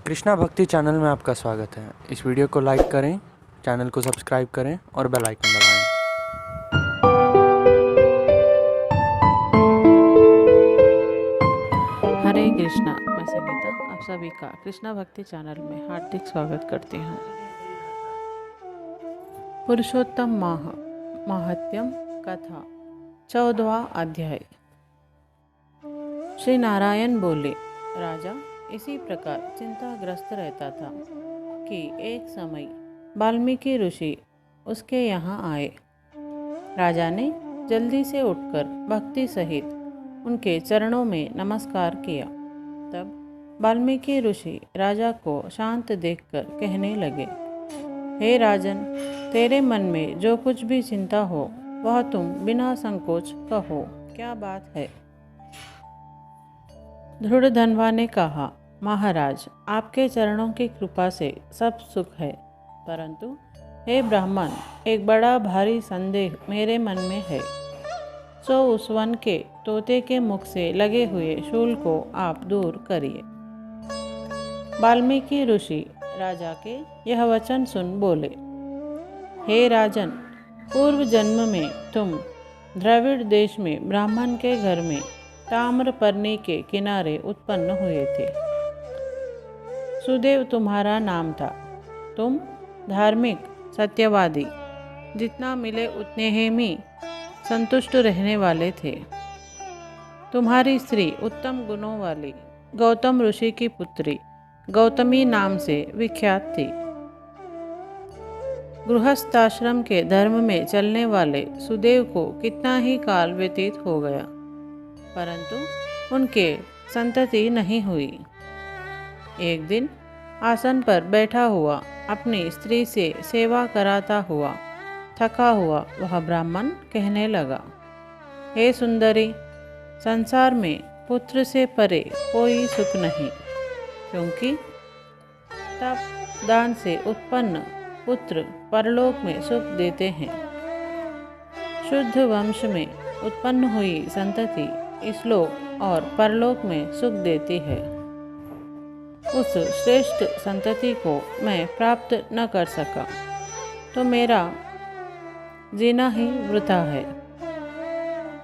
कृष्णा भक्ति चैनल में आपका स्वागत है। इस वीडियो को लाइक करें, चैनल को सब्सक्राइब करें और बेल आइकन दबाएं। हरे कृष्णा, मैं संगीता आप सभी का कृष्णा भक्ति चैनल में हार्दिक स्वागत करती हूँ। पुरुषोत्तम माहात्म्यम कथा 14वां अध्याय। श्री नारायण बोले, राजा इसी प्रकार चिंताग्रस्त रहता था कि एक समय वाल्मीकि ऋषि उसके यहाँ आए। राजा ने जल्दी से उठकर भक्ति सहित उनके चरणों में नमस्कार किया। तब वाल्मीकि ऋषि राजा को शांत देखकर कहने लगे, हे राजन, तेरे मन में जो कुछ भी चिंता हो वह तुम बिना संकोच कहो, क्या बात है। धृढ़धनवा ने कहा, महाराज, आपके चरणों की कृपा से सब सुख है, परंतु हे ब्राह्मण, एक बड़ा भारी संदेह मेरे मन में है। सो उस वन के तोते के मुख से लगे हुए शूल को आप दूर करिए। वाल्मीकि ऋषि राजा के यह वचन सुन बोले, हे राजन, पूर्व जन्म में तुम द्रविड़ देश में ब्राह्मण के घर में ताम्रपर्णी के किनारे उत्पन्न हुए थे। सुदेव तुम्हारा नाम था। तुम धार्मिक, सत्यवादी, जितना मिले उतने ही में संतुष्ट रहने वाले थे। तुम्हारी स्त्री उत्तम गुणों वाली गौतम ऋषि की पुत्री गौतमी नाम से विख्यात थी। गृहस्थाश्रम के धर्म में चलने वाले सुदेव को कितना ही काल व्यतीत हो गया, परंतु उनके संतति नहीं हुई। एक दिन आसन पर बैठा हुआ अपनी स्त्री से सेवा कराता हुआ थका हुआ वह ब्राह्मण कहने लगा, हे सुंदरी, संसार में पुत्र से परे कोई सुख नहीं, क्योंकि तप दान से उत्पन्न पुत्र परलोक में सुख देते हैं। शुद्ध वंश में उत्पन्न हुई संतति इस लोक और परलोक में सुख देती है। उस श्रेष्ठ संतति को मैं प्राप्त न कर सका तो मेरा जीना ही वृथा है।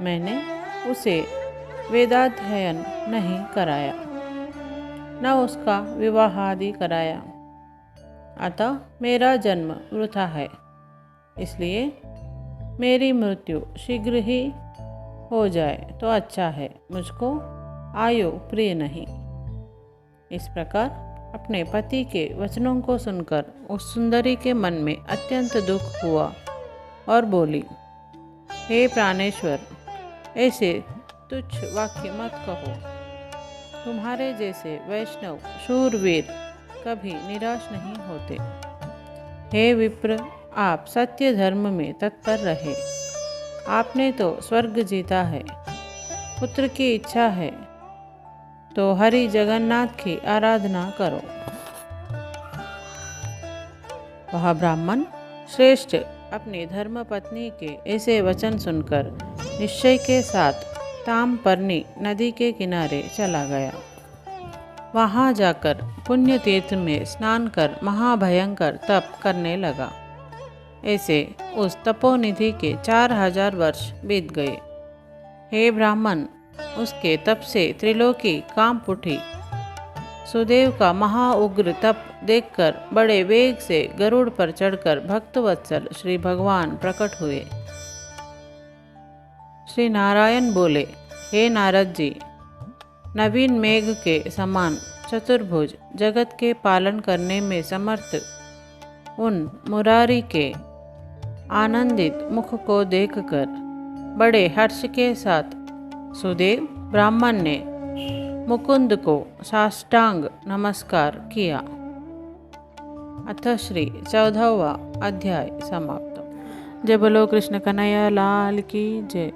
मैंने उसे वेदाध्ययन नहीं कराया, न उसका विवाह आदि कराया, अतः मेरा जन्म वृथा है। इसलिए मेरी मृत्यु शीघ्र ही हो जाए तो अच्छा है, मुझको आयु प्रिय नहीं। इस प्रकार अपने पति के वचनों को सुनकर उस सुंदरी के मन में अत्यंत दुख हुआ और बोली, हे प्राणेश्वर, ऐसे तुच्छ वाक्य मत कहो। तुम्हारे जैसे वैष्णव शूरवीर कभी निराश नहीं होते। हे विप्र, आप सत्य धर्म में तत्पर रहे। आपने तो स्वर्ग जीता है। पुत्र की इच्छा है तो हरि जगन्नाथ की आराधना करो। वह ब्राह्मण श्रेष्ठ अपनी धर्म पत्नी के ऐसे वचन सुनकर निश्चय के साथ ताम्रपर्णी नदी के किनारे चला गया। वहाँ जाकर पुण्य तीर्थ में स्नान कर महाभयंकर तप करने लगा। ऐसे उस तपोनिधि के 4000 वर्ष बीत गए। हे ब्राह्मण, उसके तप से त्रिलोकी कांप उठी। सुदेव का महाउग्र तप देखकर बड़े वेग से गरुड़ पर चढ़कर भक्तवत्सल श्री भगवान प्रकट हुए। श्री नारायण बोले, हे नारद जी, नवीन मेघ के समान चतुर्भुज जगत के पालन करने में समर्थ उन मुरारी के आनंदित मुख को देखकर बड़े हर्ष के साथ सुदेव ब्राह्मण ने मुकुंद को साष्टांग नमस्कार किया। अथ श्री 14वां अध्याय समाप्त। जय बोलो कृष्ण कन्हैया लाल की जय।